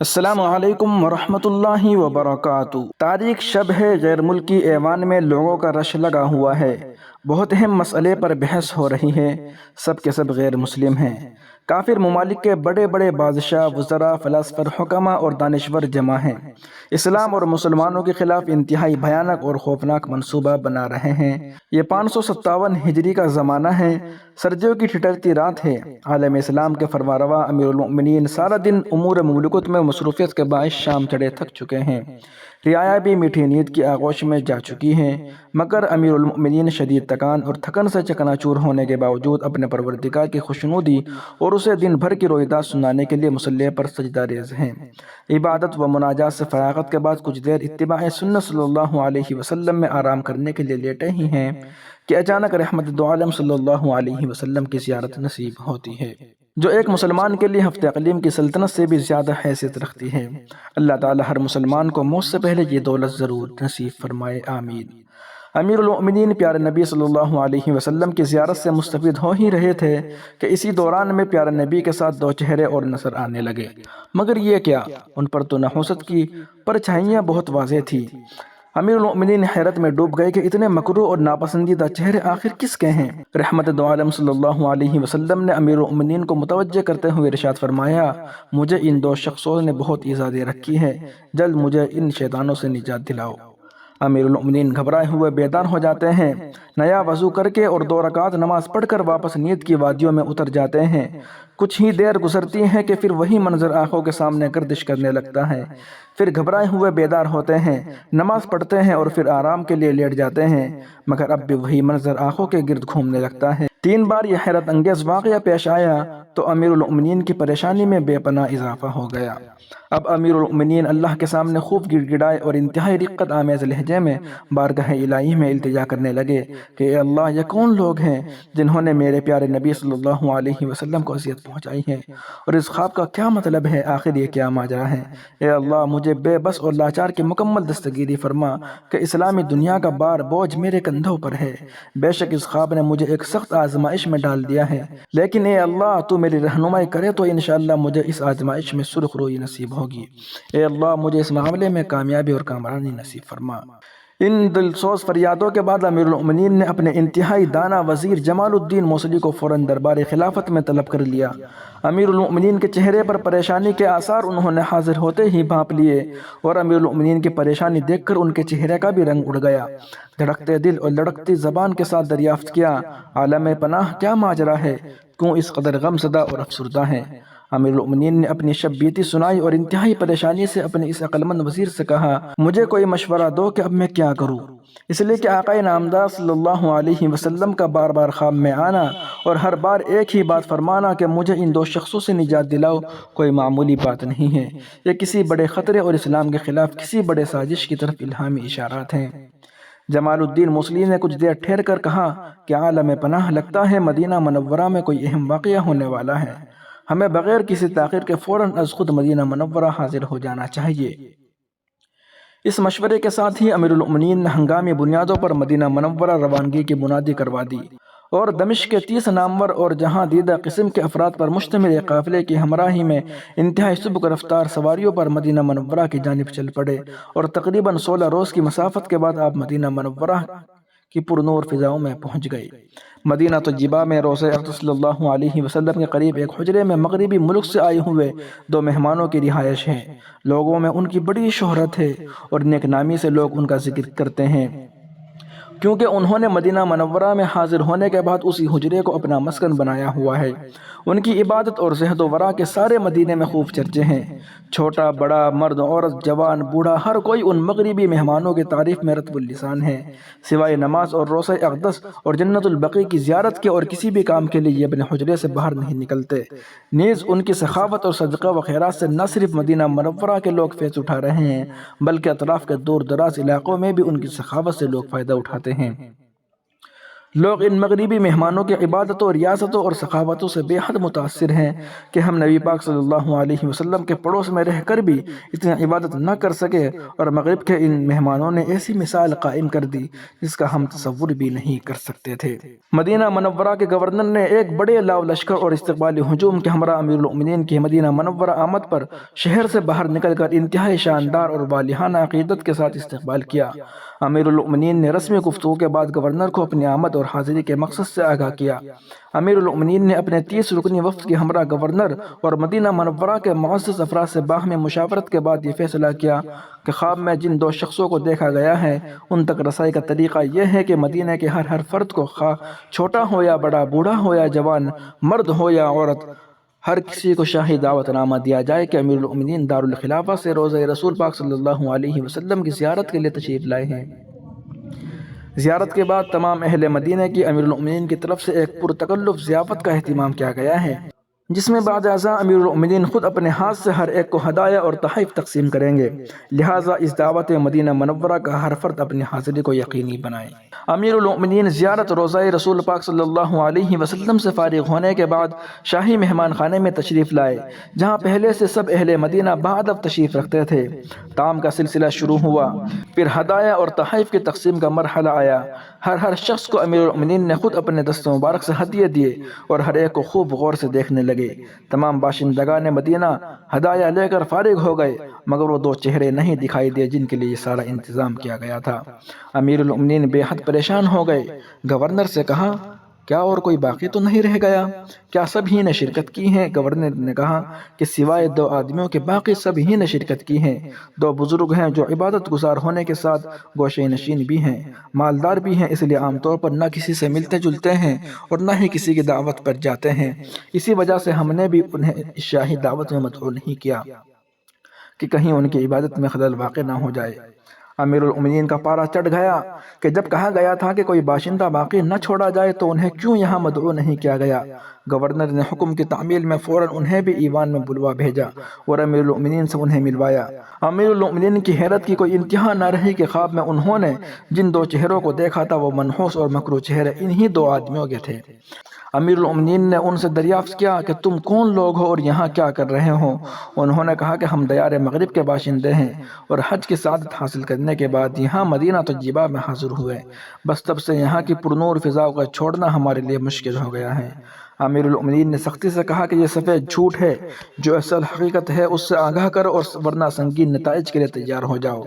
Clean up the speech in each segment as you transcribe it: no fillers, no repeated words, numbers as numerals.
السلام علیکم ورحمۃ اللہ وبرکاتہ۔ تاریخ شب ہے، غیر ملکی ایوان میں لوگوں کا رش لگا ہوا ہے۔ بہت اہم مسئلے پر بحث ہو رہی ہے، سب کے سب غیر مسلم ہیں۔ کافر ممالک کے بڑے بڑے بادشاہ، وزراء، فلاسفہ، حکماء اور دانشور جمع ہیں۔ اسلام اور مسلمانوں کے خلاف انتہائی بھیانک اور خوفناک منصوبہ بنا رہے ہیں۔ یہ 557 ہجری کا زمانہ ہے، سردیوں کی ٹھٹرتی رات ہے۔ عالم اسلام کے فرمانروا امیر المؤمنین سارا دن امور مملکت میں مصروفیت کے باعث شام چڑھے تھک چکے ہیں۔ رعایا بھی میٹھی نیند کی آغوش میں جا چکی ہیں، مگر امیر المؤمنین شدید تکان اور تھکن سے چکناچور ہونے کے باوجود اپنے پروردگار کی خوشنودی اور اسے دن بھر کی رویداد سنانے کے لیے مصلی پر سجدہ ریز ہیں۔ عبادت و مناجات سے فراغت کے بعد کچھ دیر اتباع سنت صلی اللہ علیہ وسلم میں آرام کرنے کے لیے لیٹے ہی ہیں کہ اچانک رحمت دو عالم صلی اللہ علیہ وسلم کی زیارت نصیب ہوتی ہے، جو ایک مسلمان کے لیے ہفتے اقلیم کی سلطنت سے بھی زیادہ حیثیت رکھتی ہے۔ اللہ تعالی ہر مسلمان کو موت سے پہلے یہ دولت ضرور نصیب فرمائے، آمین۔ امیر المؤمنین پیارے نبی صلی اللہ علیہ وسلم کی زیارت سے مستفید ہو ہی رہے تھے کہ اسی دوران میں پیارے نبی کے ساتھ دو چہرے اور نظر آنے لگے، مگر یہ کیا؟ ان پر تو نحوست کی پرچھائیاں بہت واضح تھی۔ امیر المؤمنین حیرت میں ڈوب گئے کہ اتنے مکروہ اور ناپسندیدہ چہرے آخر کس کے ہیں؟ رحمت دو عالم صلی اللہ علیہ وسلم نے امیر المؤمنین کو متوجہ کرتے ہوئے ارشاد فرمایا، مجھے ان دو شخصوں نے بہت ایذا دے رکھی ہے، جلد مجھے ان شیطانوں سے نجات دلاؤ۔ امیر المؤمنین گھبرائے ہوئے بیدار ہو جاتے ہیں، نیا وضو کر کے اور 2 رکعت نماز پڑھ کر واپس نیند کی وادیوں میں اتر جاتے ہیں۔ کچھ ہی دیر گزرتی ہے کہ پھر وہی منظر آنکھوں کے سامنے گردش کرنے لگتا ہے۔ پھر گھبرائے ہوئے بیدار ہوتے ہیں، نماز پڑھتے ہیں اور پھر آرام کے لیے لیٹ جاتے ہیں، مگر اب بھی وہی منظر آنکھوں کے گرد گھومنے لگتا ہے۔ 3 بار یہ حیرت انگیز واقعہ پیش آیا تو امیر المؤمنین کی پریشانی میں بے پناہ اضافہ ہو گیا۔ اب امیر المؤمنین اللہ کے سامنے خوب گڑ گڑائے اور انتہائی رقت آمیز لہجے میں بارگاہ الہی میں التجا کرنے لگے کہ اے اللہ، یہ کون لوگ ہیں جنہوں نے میرے پیارے نبی صلی اللہ علیہ وسلم کو اذیت پہنچائی ہے، اور اس خواب کا کیا مطلب ہے؟ آخر یہ کیا ماجرا ہے؟ اے اللہ، مجھے بے بس اور لاچار کی مکمل دستگیری فرما کہ اسلامی دنیا کا بار بوجھ میرے کندھوں پر ہے۔ بے شک اس خواب نے مجھے ایک سخت آزمائش میں ڈال دیا ہے، لیکن اے اللہ، تو میری رہنمائی کرے تو انشاءاللہ مجھے اس آزمائش میں سرخ روئی نصیب ہوگی۔ اے اللہ، مجھے اس معاملے میں کامیابی اور کامرانی نصیب فرما۔ ان دلسوز فریادوں کے بعد امیر المؤمنین نے اپنے انتہائی دانا وزیر جمال الدین موصلی کو فوراً دربار خلافت میں طلب کر لیا۔ امیر المؤمنین کے چہرے پر پریشانی کے آثار انہوں نے حاضر ہوتے ہی بھانپ لیے، اور امیر المؤمنین کی پریشانی دیکھ کر ان کے چہرے کا بھی رنگ اڑ گیا۔ دھڑکتے دل اور لڑکتی زبان کے ساتھ دریافت کیا، عالم پناہ، کیا ماجرا ہے؟ کیوں اس قدر غم زدہ اور افسردہ ہیں؟ امیر المؤمنین نے اپنی شب بیتی سنائی اور انتہائی پریشانی سے اپنے اس عقلمند وزیر سے کہا، مجھے کوئی مشورہ دو کہ اب میں کیا کروں، اس لیے کہ آقا نامدار صلی اللہ علیہ وسلم کا بار بار خواب میں آنا اور ہر بار ایک ہی بات فرمانا کہ مجھے ان 2 شخصوں سے نجات دلاؤ کوئی معمولی بات نہیں ہے۔ یہ کسی بڑے خطرے اور اسلام کے خلاف کسی بڑے سازش کی طرف الہامی اشارات ہیں۔ جمال الدین موصلی نے کچھ دیر ٹھہر کر کہا کہ عالم پناہ، لگتا ہے مدینہ منورہ میں کوئی اہم واقعہ ہونے والا ہے، ہمیں بغیر کسی تاخیر کے فوراً از خود مدینہ منورہ حاضر ہو جانا چاہیے۔ اس مشورے کے ساتھ ہی امیر المؤمنین نے ہنگامی بنیادوں پر مدینہ منورہ روانگی کی منادی کروا دی، اور دمشق کے 30 نامور اور جہاں دیدہ قسم کے افراد پر مشتمل ایک قافلے کی ہمراہی میں انتہائی سبک رفتار سواریوں پر مدینہ منورہ کی جانب چل پڑے، اور تقریباً 16 روز کی مسافت کے بعد آپ مدینہ منورہ کی پرنور فضاؤں میں پہنچ گئے۔ مدینہ طیبہ میں روضہ اقدس صلی اللہ علیہ وسلم کے قریب ایک حجرے میں مغربی ملک سے آئے ہوئے 2 مہمانوں کی رہائش ہے۔ لوگوں میں ان کی بڑی شہرت ہے اور نیک نامی سے لوگ ان کا ذکر کرتے ہیں، کیونکہ انہوں نے مدینہ منورہ میں حاضر ہونے کے بعد اسی حجرے کو اپنا مسکن بنایا ہوا ہے۔ ان کی عبادت اور زہد و ورع کے سارے مدینے میں خوب چرچے ہیں۔ چھوٹا بڑا، مرد عورت، جوان بوڑھا، ہر کوئی ان مغربی مہمانوں کی تعریف میں رطب اللسان ہے۔ سوائے نماز اور روضہ اقدس اور جنت البقیع کی زیارت کے اور کسی بھی کام کے لیے یہ اپنے حجرے سے باہر نہیں نکلتے۔ نیز ان کی سخاوت اور صدقہ و خیرات سے نہ صرف مدینہ منورہ کے لوگ فیض اٹھا رہے ہیں، بلکہ اطراف کے دور دراز علاقوں میں بھی ان کی سخاوت سے لوگ فائدہ اٹھاتے ہیں۔ لوگ ان مغربی مہمانوں کی عبادتوں، ریاستوں اور ثقافتوں سے بے حد متاثر ہیں کہ ہم نبی پاک صلی اللہ علیہ وسلم کے پڑوس میں رہ کر بھی اتنی عبادت نہ کر سکے، اور مغرب کے ان مہمانوں نے ایسی مثال قائم کر دی جس کا ہم تصور بھی نہیں کر سکتے تھے۔ مدینہ منورہ کے گورنر نے ایک بڑے لاؤ لشکر اور استقبالی ہجوم کے ہمراہ امیر المؤمنین کی مدینہ منورہ آمد پر شہر سے باہر نکل کر انتہائی شاندار اور والہانہ عقیدت کے ساتھ استقبال کیا۔ امیر المؤمنین نے رسمی گفتگو کے بعد گورنر کو اپنی آمد اور حاضری کے مقصد سے آگاہ کیا۔ امیر المؤمنین نے اپنے 30 رکنی وفد کے ہمراہ گورنر اور مدینہ منورہ کے معزز افراد سے باہمی مشاورت کے بعد یہ فیصلہ کیا کہ خواب میں جن 2 شخصوں کو دیکھا گیا ہے ان تک رسائی کا طریقہ یہ ہے کہ مدینہ کے ہر فرد کو، خواہ چھوٹا ہو یا بڑا، بوڑھا ہو یا جوان، مرد ہو یا عورت، ہر کسی کو شاہی دعوت نامہ دیا جائے کہ امیر المؤمنین دارالخلافہ سے روضہ رسول پاک صلی اللہ علیہ وسلم کی زیارت کے لیے تشریف لائے ہیں۔ زیارت کے بعد تمام اہل مدینہ کی امیر المؤمنین کی طرف سے ایک پرتکلف ضیافت کا اہتمام کیا گیا ہے، جس میں بعد ازاں امیر المؤمنین خود اپنے ہاتھ سے ہر ایک کو ہدایہ اور تحائف تقسیم کریں گے، لہٰذا اس دعوت مدینہ منورہ کا ہر فرد اپنی حاضری کو یقینی بنائے۔ امیر المؤمنین زیارت روضہ رسول پاک صلی اللہ علیہ وسلم سے فارغ ہونے کے بعد شاہی مہمان خانے میں تشریف لائے، جہاں پہلے سے سب اہل مدینہ بادب تشریف رکھتے تھے۔ طعام کا سلسلہ شروع ہوا، پھر ہدایہ اور تحائف کی تقسیم کا مرحلہ آیا۔ ہر شخص کو امیر المؤمنین نے خود اپنے دست مبارک سے ہدیے دیے اور ہر ایک کو خوب غور سے دیکھنے لگے۔ تمام باشندگان مدینہ ہدایہ لے کر فارغ ہو گئے، مگر وہ 2 چہرے نہیں دکھائی دیے جن کے لیے یہ سارا انتظام کیا گیا تھا۔ امیر المؤمنین بے حد پریشان ہو گئے۔ گورنر سے کہا، کیا اور کوئی باقی تو نہیں رہ گیا؟ کیا سب ہی نے شرکت کی ہے؟ گورنر نے کہا کہ سوائے 2 آدمیوں کے باقی سب ہی نے شرکت کی ہے۔ 2 بزرگ ہیں جو عبادت گزار ہونے کے ساتھ گوشے نشین بھی ہیں، مالدار بھی ہیں، اس لیے عام طور پر نہ کسی سے ملتے جلتے ہیں اور نہ ہی کسی کی دعوت پر جاتے ہیں۔ اسی وجہ سے ہم نے بھی انہیں اس شاہی دعوت میں مدعو نہیں کیا کہ کہیں ان کی عبادت میں خلل واقع نہ ہو جائے۔ امیر المؤمنین کا پارا چڑھ گیا کہ جب کہا گیا تھا کہ کوئی باشندہ باقی نہ چھوڑا جائے تو انہیں کیوں یہاں مدعو نہیں کیا گیا؟ گورنر نے حکم کی تعمیل میں فوراً انہیں بھی ایوان میں بلوا بھیجا اور امیر المؤمنین سے انہیں ملوایا۔ امیر المؤمنین کی حیرت کی کوئی انتہا نہ رہی کہ خواب میں انہوں نے جن 2 چہروں کو دیکھا تھا وہ منحوس اور مکروہ چہرے انہی 2 آدمیوں کے تھے۔ امیر المؤمنین نے ان سے دریافت کیا کہ تم کون لوگ ہو اور یہاں کیا کر رہے ہو؟ انہوں نے کہا کہ ہم دیار مغرب کے باشندے ہیں اور حج کی سعادت حاصل کرنے کے بعد یہاں مدینہ طیبہ میں حاضر ہوئے، بس تب سے یہاں کی پرنور فضا کو چھوڑنا ہمارے لیے مشکل ہو گیا ہے۔ امیر المؤمنین نے سختی سے کہا کہ یہ سفید جھوٹ ہے، جو اصل حقیقت ہے اس سے آگاہ کرو اور ورنہ سنگین نتائج کے لیے تیار ہو جاؤ۔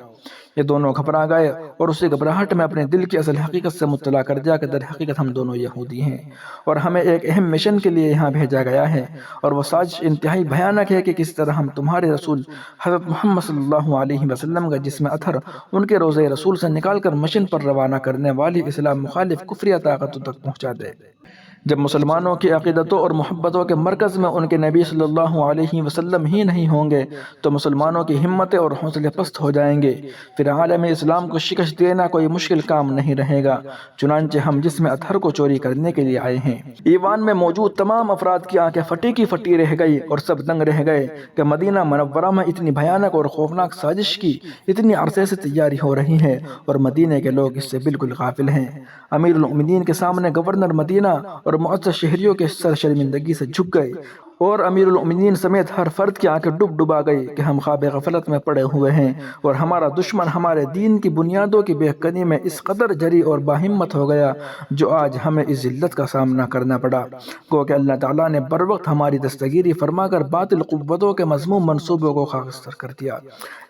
یہ دونوں گھبرا گئے اور اسی گھبراہٹ میں اپنے دل کی اصل حقیقت سے مطلع کر دیا کہ در حقیقت ہم دونوں یہودی ہیں اور ہمیں ایک اہم مشن کے لیے یہاں بھیجا گیا ہے، اور وہ سازش انتہائی بھیانک ہے کہ کس طرح ہم تمہارے رسول حضرت محمد صلی اللہ علیہ وسلم کا جسم اطہر ان کے روضہ رسول سے نکال کر مشن پر روانہ کرنے والی اسلام مخالف کفریہ طاقتوں تک پہنچا دے۔ جب مسلمانوں کی عقیدتوں اور محبتوں کے مرکز میں ان کے نبی صلی اللہ علیہ وسلم ہی نہیں ہوں گے تو مسلمانوں کی ہمتیں اور حوصلے پست ہو جائیں گے، پھر عالم اسلام کو شکست دینا کوئی مشکل کام نہیں رہے گا۔ چنانچہ ہم جسم اطہر کو چوری کرنے کے لیے آئے ہیں۔ ایوان میں موجود تمام افراد کی آنکھیں پھٹی کی پھٹی رہ گئی اور سب دنگ رہ گئے کہ مدینہ منورہ میں اتنی بھیانک اور خوفناک سازش کی اتنی عرصے سے تیاری ہو رہی ہے اور مدینہ کے لوگ اس سے بالکل غافل ہیں۔ امیر المؤمنین کے سامنے گورنر مدینہ اور معزز شہریوں کے سر شرمندگی سے جھک گئے اور امیر المؤمنین سمیت ہر فرد کی آنکھیں ڈبا گئی کہ ہم خواب غفلت میں پڑے ہوئے ہیں اور ہمارا دشمن ہمارے دین کی بنیادوں کی بے کنی میں اس قدر جری اور باہمت ہو گیا جو آج ہمیں اس ذلت کا سامنا کرنا پڑا۔ گو کہ اللہ تعالیٰ نے بر وقت ہماری دستگیری فرما کر باطل قوتوں کے مذموم منصوبوں کو خاکستر کر دیا،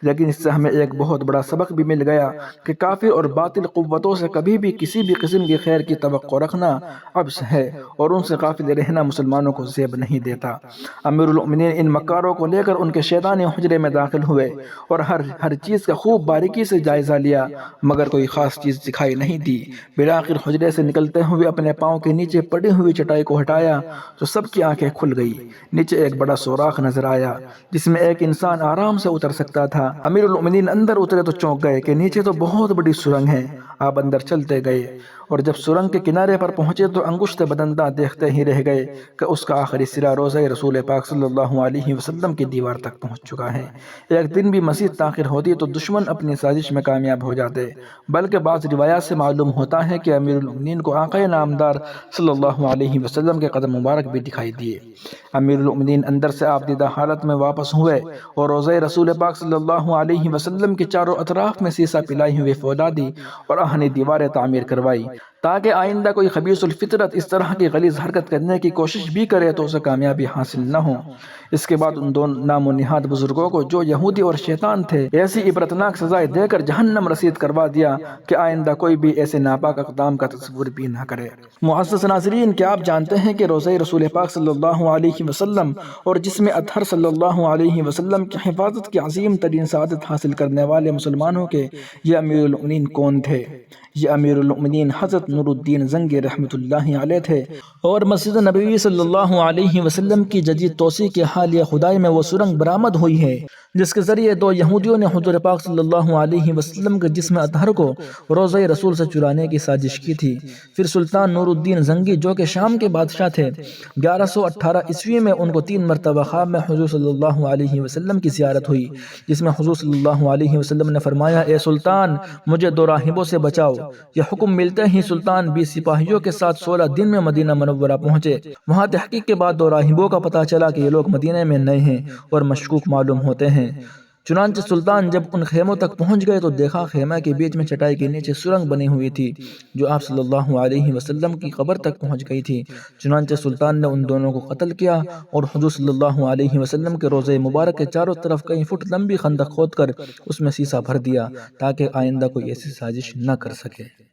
لیکن اس سے ہمیں ایک بہت بڑا سبق بھی مل گیا کہ کافر اور باطل قوتوں سے کبھی بھی کسی بھی قسم کی خیر کی توقع رکھنا عبث ہے اور ان سے غافل رہنا مسلمانوں کو زیب نہیں دیتا۔ امیر المؤمنین ان مکاروں کو لے کر ان کے شیطانی حجرے میں داخل ہوئے اور ہر چیز کا خوب باریکی سے جائزہ لیا، مگر کوئی خاص چیز دکھائی نہیں دی۔ بالآخر حجرے سے نکلتے ہوئے اپنے پاؤں کے نیچے پڑی ہوئی چٹائی کو ہٹایا تو سب کی آنکھیں کھل گئی۔ نیچے ایک بڑا سوراخ نظر آیا جس میں ایک انسان آرام سے اتر سکتا تھا۔ امیر المؤمنین اندر اترے تو چونک گئے کہ نیچے تو بہت بڑی سرنگ ہے۔ آپ اندر چلتے گئے اور جب سرنگ کے کنارے پر پہنچے تو انگشت بدندہ دیکھتے ہی رہ گئے کہ اس کا آخری سرا روضہ رسول پاک صلی اللہ علیہ وسلم کی دیوار تک پہنچ چکا ہے۔ ایک دن بھی مزید تاخیر ہوتی تو دشمن اپنی سازش میں کامیاب ہو جاتے، بلکہ بعض روایات سے معلوم ہوتا ہے کہ امیر المؤمنین کو آقا نامدار صلی اللہ علیہ وسلم کے قدم مبارک بھی دکھائی دیے۔ امیر المؤمنین اندر سے آبدیدہ حالت میں واپس ہوئے اور روضہ رسول پاک صلی اللہ علیہ وسلم کے چاروں اطراف میں سیسہ پلائی ہوئی فولادی اور آہنی دیواریں تعمیر کروائی، تاکہ آئندہ کوئی خبیث الفطرت اس طرح کی غلیظ حرکت کرنے کی کوشش بھی کرے تو اسے کامیابی حاصل نہ ہو۔ اس کے بعد ان دو نام و نہاد بزرگوں کو جو یہودی اور شیطان تھے ایسی عبرتناک سزائیں دے کر جہنم رسید کروا دیا کہ آئندہ کوئی بھی ایسے ناپاک اقدام کا تصور بھی نہ کرے۔ معزز ناظرین، کیا آپ جانتے ہیں کہ روضہ رسول پاک صلی اللہ علیہ وسلم اور جسم اطہر صلی اللہ علیہ وسلم کی حفاظت کی عظیم ترین سعادت حاصل کرنے والے مسلمانوں کے یہ امیر المؤمنین کون تھے؟ یہ امیر المؤمنین حضرت نور الدین زنگی رحمۃ اللہ علیہ تھے، اور مسجد نبوی صلی اللہ علیہ وسلم کی جدید توسیع کے حالیہ کھدائی میں وہ سرنگ برآمد ہوئی ہے جس کے ذریعے دو یہودیوں نے حضور پاک صلی اللہ علیہ وسلم کے جسم اطہر کو روضہ رسول سے چرانے کی سازش کی تھی۔ پھر سلطان نور الدین زنگی جو کہ شام کے بادشاہ تھے، 1118 عیسوی میں ان کو 3 مرتبہ خواب میں حضور صلی اللہ علیہ وسلم کی زیارت ہوئی، جس میں حضور صلی اللہ علیہ وسلم نے فرمایا، اے سلطان، مجھے 2 راہبوں سے بچاؤ۔ یہ حکم ملتے ہی سلطان 20 سپاہیوں کے ساتھ 16 دن میں مدینہ منورہ پہنچے۔ وہاں تحقیق کے بعد 2 راہبوں کا پتہ چلا کہ یہ لوگ مدینہ میں نئے ہیں اور مشکوک معلوم ہوتے ہیں۔ چنانچہ سلطان جب ان خیموں تک پہنچ گئے تو دیکھا خیمہ کے بیچ میں چٹائی کے نیچے سرنگ بنی ہوئی تھی جو آپ صلی اللہ علیہ وسلم کی قبر تک پہنچ گئی تھی۔ چنانچہ سلطان نے ان دونوں کو قتل کیا اور حضور صلی اللہ علیہ وسلم کے روضہ مبارک کے چاروں طرف کئی فٹ لمبی خندق کھود کر اس میں سیسہ بھر دیا تاکہ آئندہ کوئی ایسی سازش نہ کر سکے۔